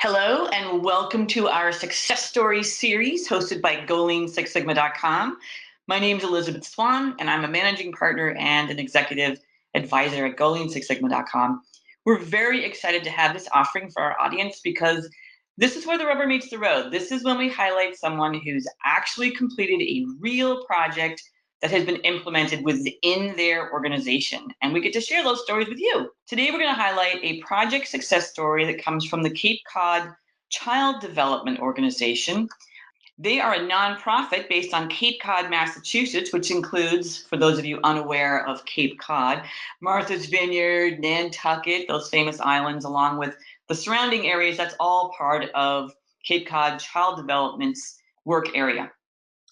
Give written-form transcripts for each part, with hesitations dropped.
Hello, and welcome to our Success Stories series hosted by GoLean6Sigma.com. My name is Elizabeth Swan, and I'm a managing partner and an executive advisor at GoLean6Sigma.com. We're very excited to have this offering for our audience because this is where the rubber meets the road. This is when we highlight someone who's actually completed a real project that has been implemented within their organization. And we get to share those stories with you. Today, we're going to highlight a project success story that comes from the Cod Child Development organization. They are a nonprofit based on Cape Cod, Massachusetts, which includes, for those of you unaware of Cape Cod, Martha's Vineyard, Nantucket, those famous islands, along with the surrounding areas. That's all part of Cape Cod Child Development's work area.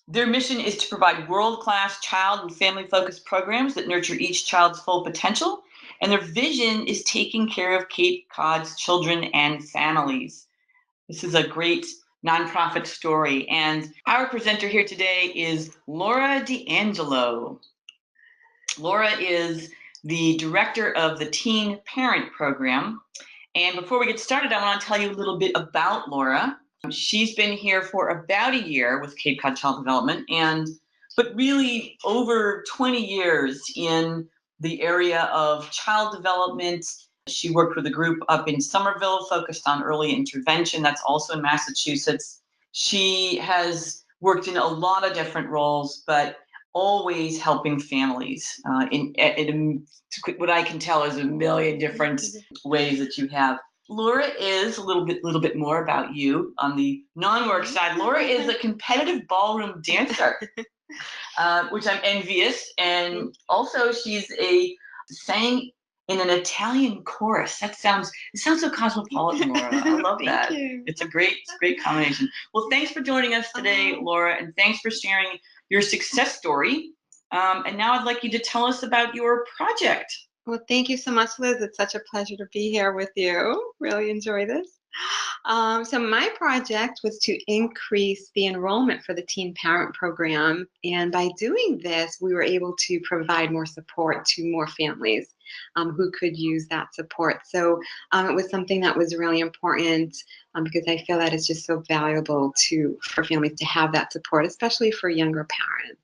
Their mission is to provide world-class child and family-focused programs that nurture each child's full potential, and their vision is taking care of Cape Cod's children and families. This is a great nonprofit story, and our presenter here today is Laura D'Angelo. Laura is the director of the Teen Parent Program, and before we get started, I want to tell you a little bit about Laura. She's been here for about a year with Cape Cod Child Development, but really over 20 years in the area of child development. She worked with a group up in Somerville focused on early intervention. That's also in Massachusetts. She has worked in a lot of different roles, but always helping families in what I can tell is a million different ways that you have. Laura is a little bit more about you on the non-work side. Laura is a competitive ballroom dancer, which I'm envious. And also she's sang in an Italian chorus. It sounds so cosmopolitan, Laura. I love that. Thank you. It's a great combination. Well, thanks for joining us today, Laura, and thanks for sharing your success story. And now I'd like you to tell us about your project. Well, thank you so much, Liz. It's such a pleasure to be here with you. Really enjoy this. So my project was to increase the enrollment for the Teen Parent Program. And by doing this, we were able to provide more support to more families who could use that support. So it was something that was really important because I feel that it's just so valuable for families to have that support, especially for younger parents.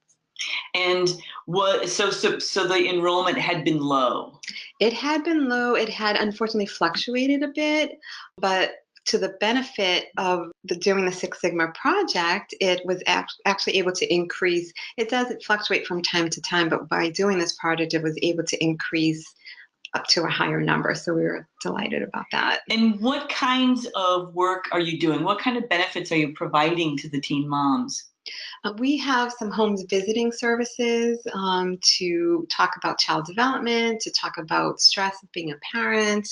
And so the enrollment had been low. It had been low. It had unfortunately fluctuated a bit, but to the benefit of doing the Six Sigma project, it was actually able to increase. It does fluctuate from time to time, but by doing this project, it was able to increase up to a higher number. So we were delighted about that. And what kinds of work are you doing? What kind of benefits are you providing to the teen moms? We have some homes visiting services to talk about child development, to talk about stress of being a parent.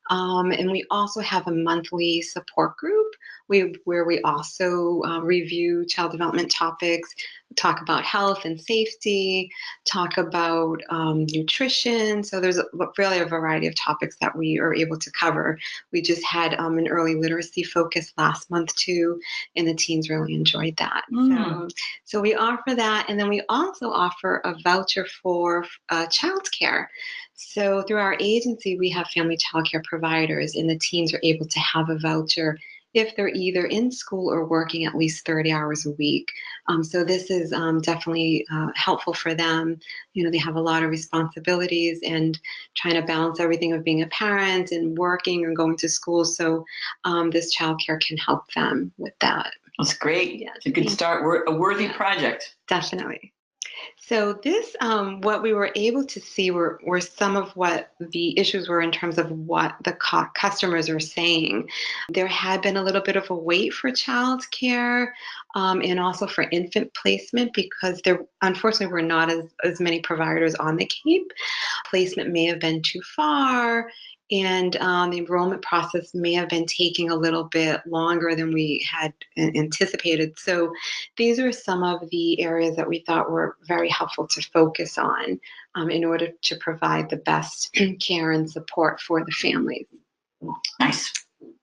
And we also have a monthly support group where we also review child development topics, talk about health and safety, talk about nutrition. So there's really a variety of topics that we are able to cover. We just had an early literacy focus last month too, and the teens really enjoyed that. So we offer that, and then we also offer a voucher for childcare. So through our agency, we have family childcare providers, and the teens are able to have a voucher if they're either in school or working at least 30 hours a week. So this is definitely helpful for them. You know, they have a lot of responsibilities and trying to balance everything of being a parent and working and going to school. So this childcare can help them with that. That's great. Yes, it's a good start. A worthy project. Definitely. So this, what we were able to see were some of what the issues were in terms of what the customers are saying. There had been a little bit of a wait for childcare and also for infant placement because there unfortunately were not as many providers on the Cape. Placement may have been too far. And the enrollment process may have been taking a little bit longer than we had anticipated. So these are some of the areas that we thought were very helpful to focus on in order to provide the best care and support for the families. Nice.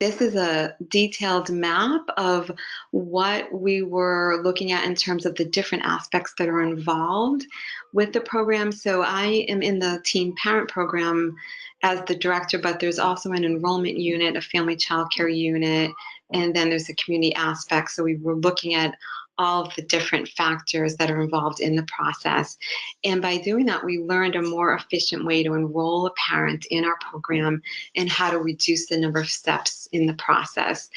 this is a detailed map of what we were looking at in terms of the different aspects that are involved with the program. So I am in the teen parent program as the director, but there's also an enrollment unit, a family childcare unit, and then there's a community aspect. So we were looking at all of the different factors that are involved in the process. And by doing that, we learned a more efficient way to enroll a parent in our program and how to reduce the number of steps in the process.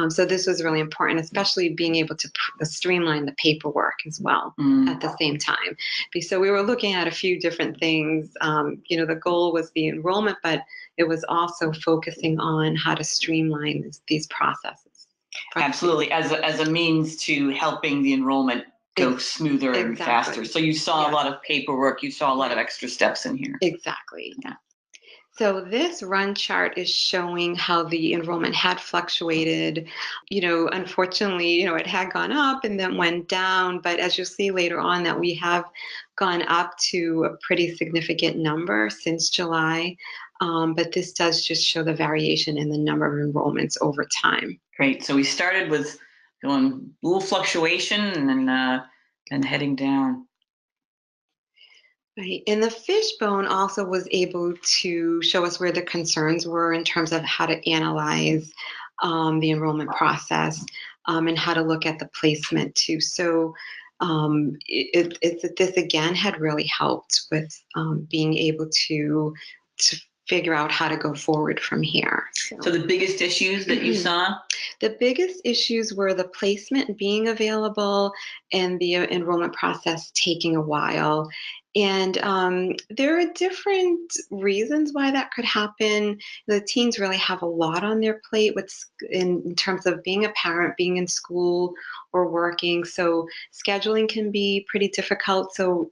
So this was really important, especially being able to streamline the paperwork as well at the same time. So we were looking at a few different things. The goal was the enrollment, but it was also focusing on how to streamline these processes. Absolutely, as a means to helping the enrollment go smoother and faster. So you saw a lot of paperwork, you saw a lot of extra steps in here. Exactly. Yeah. So this run chart is showing how the enrollment had fluctuated. Unfortunately, it had gone up and then went down, but as you'll see later on that we have gone up to a pretty significant number since July. But this does just show the variation in the number of enrollments over time. Great. So we started with going a little fluctuation and heading down. Right. And the fishbone also was able to show us where the concerns were in terms of how to analyze the enrollment process and how to look at the placement too. So this again had really helped with being able to figure out how to go forward from here. So the biggest issues that you saw? The biggest issues were the placement being available and the enrollment process taking a while. And there are different reasons why that could happen. The teens really have a lot on their plate in terms of being a parent, being in school or working. So scheduling can be pretty difficult. So,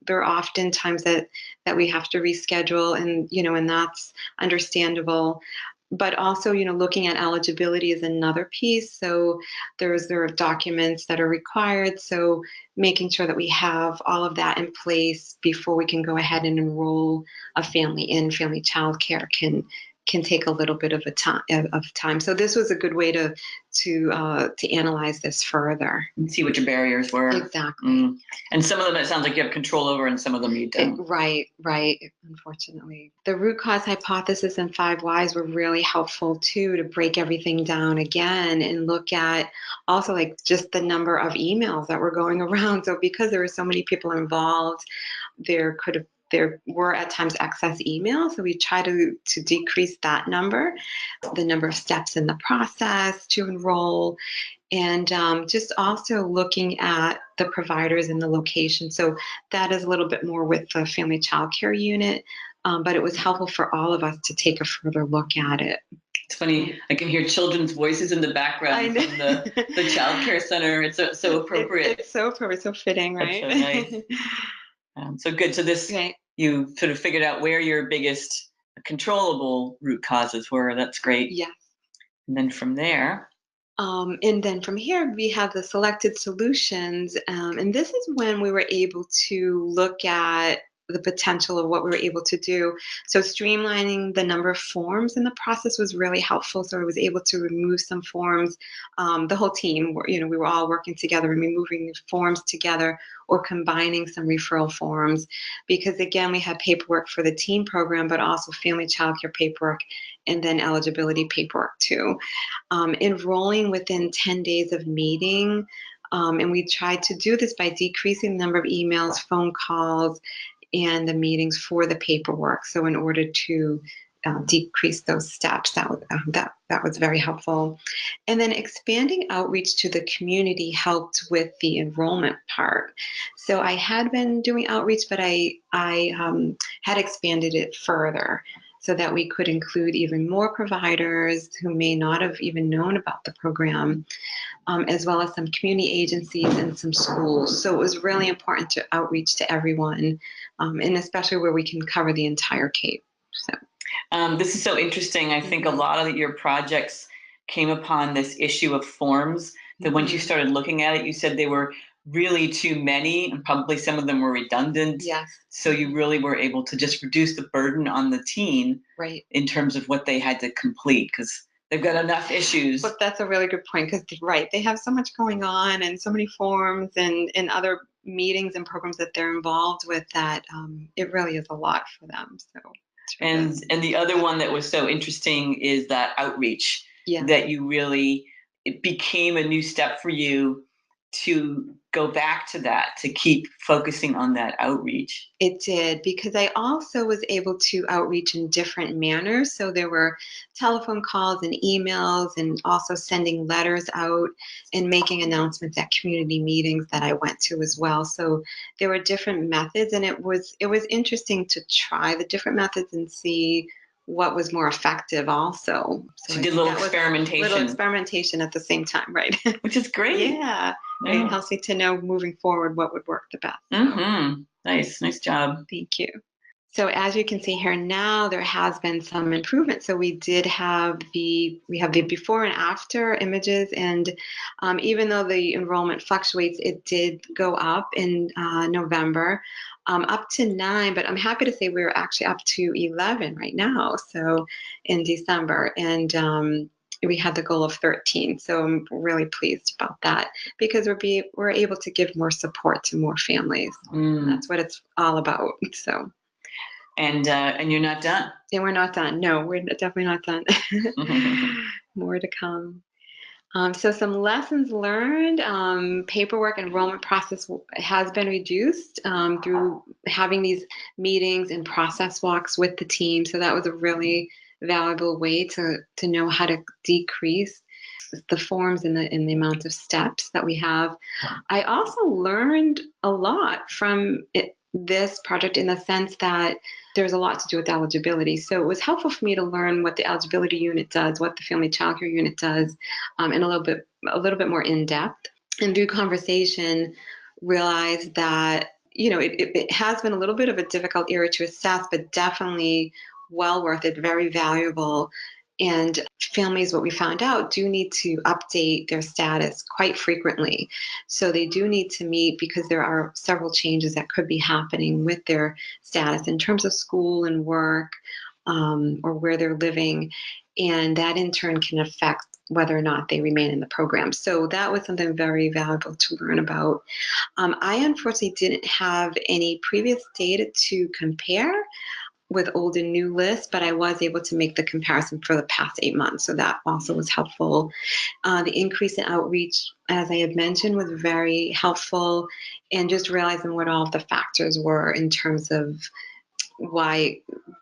there are often times that we have to reschedule and that's understandable. But also, looking at eligibility is another piece. So there are documents that are required. So making sure that we have all of that in place before we can go ahead and enroll a family in family childcare can take a little bit of time. So this was a good way to analyze this further and see what your barriers were. Exactly. And some of them it sounds like you have control over, and some of them you don't. Right. Unfortunately, the root cause hypothesis and 5 whys were really helpful too, to break everything down again and look at also like just the number of emails that were going around. So because there were so many people involved, there were at times excess email. So we try to decrease that number, the number of steps in the process to enroll, and just also looking at the providers and the location. So that is a little bit more with the family childcare unit, but it was helpful for all of us to take a further look at it. It's funny, I can hear children's voices in the background from the child care center. It's so appropriate. It's so appropriate, so fitting, right? That's so nice. So good. So this, you sort of figured out where your biggest controllable root causes were. That's great. Yes. And then from there. And then from here, we have the selected solutions. And this is when we were able to look at the potential of what we were able to do. So streamlining the number of forms in the process was really helpful. So I was able to remove some forms. The whole team, we were all working together and removing the forms together or combining some referral forms. Because again, we had paperwork for the teen program, but also family childcare paperwork and then eligibility paperwork too. Enrolling within 10 days of meeting. And we tried to do this by decreasing the number of emails, phone calls, and the meetings for the paperwork. So in order to decrease those steps, that was very helpful. And then expanding outreach to the community helped with the enrollment part. So I had been doing outreach, but I had expanded it further so that we could include even more providers who may not have even known about the program, as well as some community agencies and some schools. So it was really important to outreach to everyone, and especially where we can cover the entire Cape. So this is so interesting. I think a lot of your projects came upon this issue of forms, that once you started looking at it, you said they were really too many, and probably some of them were redundant. Yes. So you really were able to just reduce the burden on the teen, right, in terms of what they had to complete, because They've got enough issues. But that's a really good point because, right, they have so much going on and so many forms and other meetings and programs that they're involved with that it really is a lot for them. So it's really And the other one that was so interesting is that outreach, yeah. that you really, it became a new step for you to go back to that, to keep focusing on that outreach. It did because I also was able to outreach in different manners. So there were telephone calls and emails, and also sending letters out and making announcements at community meetings that I went to as well. So there were different methods, and it was interesting to try the different methods and see what was more effective also. So So I you did a think little that was a little experimentation, experimentation at the same time, right? which is great. Yeah, right. It Yeah. helps me to know moving forward what would work the best. So. Nice job. Thank you. So as you can see here now, there has been some improvement. So we have the before and after images, and even though the enrollment fluctuates, it did go up in November, up to 9. But I'm happy to say we're actually up to 11 right now. So in December, and we had the goal of 13. So I'm really pleased about that because we're able to give more support to more families. That's what it's all about. So. And you're not done. And we're not done. No, we're definitely not done. More to come. So some lessons learned. Paperwork enrollment process has been reduced through having these meetings and process walks with the team. So that was a really valuable way to know how to decrease the forms and the amount of steps that we have. I also learned a lot from this project in the sense that there's a lot to do with eligibility. So it was helpful for me to learn what the eligibility unit does, what the family child care unit does, and a little bit more in depth. And through conversation, realized that it has been a little bit of a difficult area to assess, but definitely well worth it, very valuable. And families, what we found out, do need to update their status quite frequently. So they do need to meet because there are several changes that could be happening with their status in terms of school and work, or where they're living. And that in turn can affect whether or not they remain in the program. So that was something very valuable to learn about. I unfortunately didn't have any previous data to compare with old and new lists, but I was able to make the comparison for the past 8 months. So that also was helpful. The increase in outreach, as I had mentioned, was very helpful, and just realizing what all of the factors were in terms of why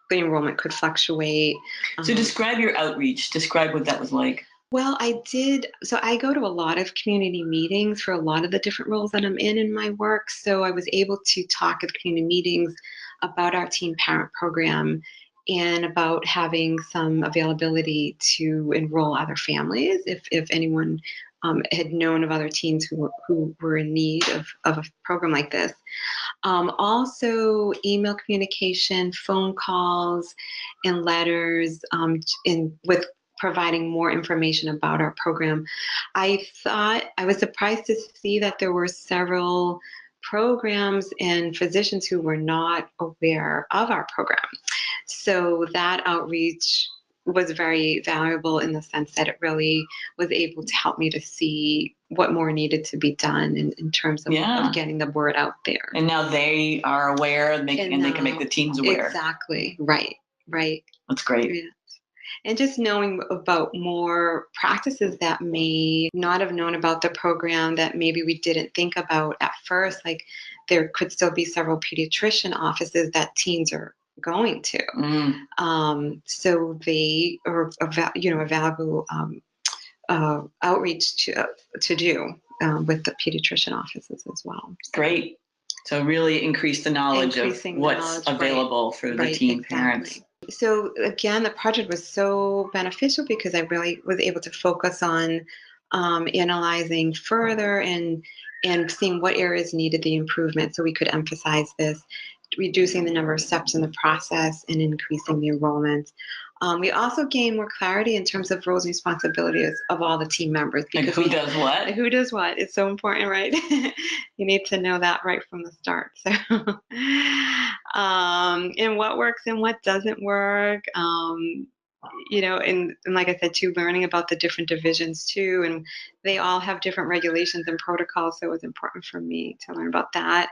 the enrollment could fluctuate. So describe your outreach. Describe what that was like. Well, I did. So I go to a lot of community meetings for a lot of the different roles that I'm in my work. So I was able to talk at community meetings about our teen parent program and about having some availability to enroll other families if anyone had known of other teens who were in need of a program like this. Also, email communication, phone calls, and letters, with providing more information about our program. I was surprised to see that there were several programs and physicians who were not aware of our program. So that outreach was very valuable in the sense that it really was able to help me to see what more needed to be done in terms of getting the word out there. And now they are aware, and they can make the teams aware. Exactly. Right. That's great. Yeah. And just knowing about more practices that may not have known about the program that maybe we didn't think about at first. Like there could still be several pediatrician offices that teens are going to. So they are a valuable outreach to do with the pediatrician offices as well. Great. So really increase the knowledge of what's available for the teen parents. So again, the project was so beneficial because I really was able to focus on analyzing further and seeing what areas needed the improvement so we could emphasize this, reducing the number of steps in the process and increasing the enrollment. We also gained more clarity in terms of roles and responsibilities of all the team members. Because who does what? Who does what? It's so important, right? You need to know that right from the start. So, and what works and what doesn't work. and like I said, too, learning about the different divisions too, and they all have different regulations and protocols. So it was important for me to learn about that.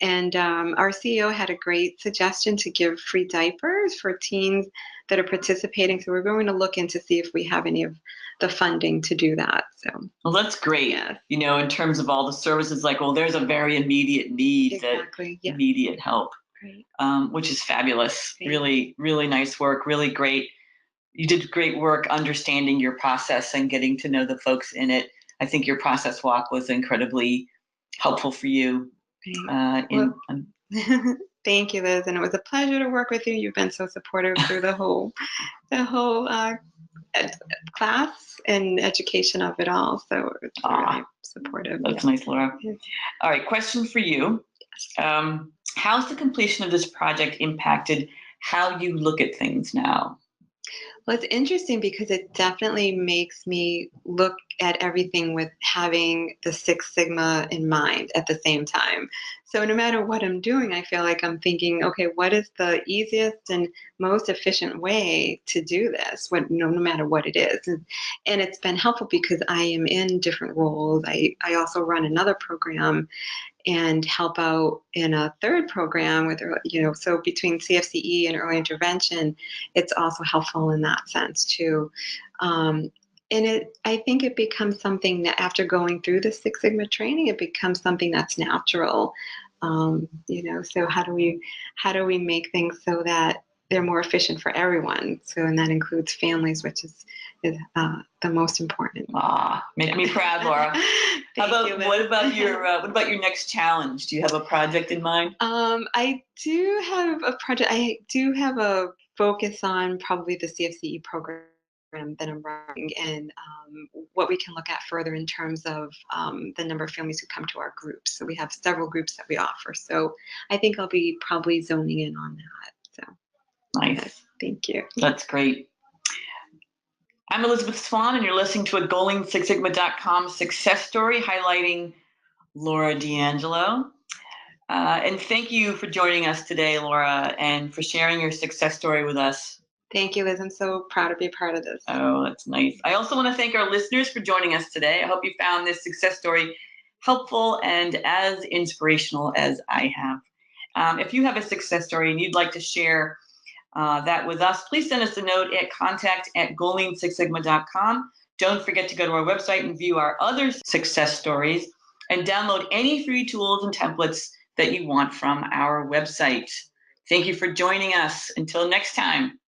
And our CEO had a great suggestion to give free diapers for teens that are participating. So we're going to look into see if we have any of the funding to do that. So, well, that's great. yeah, In terms of all the services, like, well, there's a very immediate need, exactly. that Yeah, immediate help, great. which is fabulous. Great. Really, really nice work. Really great. You did great work understanding your process and getting to know the folks in it. I think your process walk was incredibly helpful for you. Well, thank you, Liz, and it was a pleasure to work with you. You've been so supportive through the whole ed- class and education of it all. So it's really supportive. That's Yeah. nice, Laura. Yes. All right, question for you. How's the completion of this project impacted how you look at things now? Well, it's interesting because it definitely makes me look at everything with having the Six Sigma in mind at the same time. So no matter what I'm doing, I feel like I'm thinking, okay, what is the easiest and most efficient way to do this? No matter what it is, and it's been helpful because I am in different roles. I also run another program and help out in a third program with, so between CFCE and early intervention, it's also helpful in that sense too. And I think it becomes something that after going through the Six Sigma training, it becomes something that's natural. So how do we make things so that they're more efficient for everyone? So, and that includes families, which is the most important. Make me proud, Laura. What about your next challenge? Do you have a project in mind? I do have a project. I do have a focus on probably the CFCE program that I'm running, and what we can look at further in terms of the number of families who come to our groups. So we have several groups that we offer. So I think I'll be probably zoning in on that. So nice. Thank you. That's great. I'm Elizabeth Swan, and you're listening to a GoalingSixSigma.com success story highlighting Laura D'Angelo. And thank you for joining us today, Laura, and for sharing your success story with us. Thank you, Liz. I'm so proud to be a part of this. Oh, that's nice. I also want to thank our listeners for joining us today. I hope you found this success story helpful and as inspirational as I have. If you have a success story and you'd like to share that with us, please send us a note at contact@GoalingSixSigma.com. Don't forget to go to our website and view our other success stories and download any free tools and templates that you want from our website. Thank you for joining us. Until next time.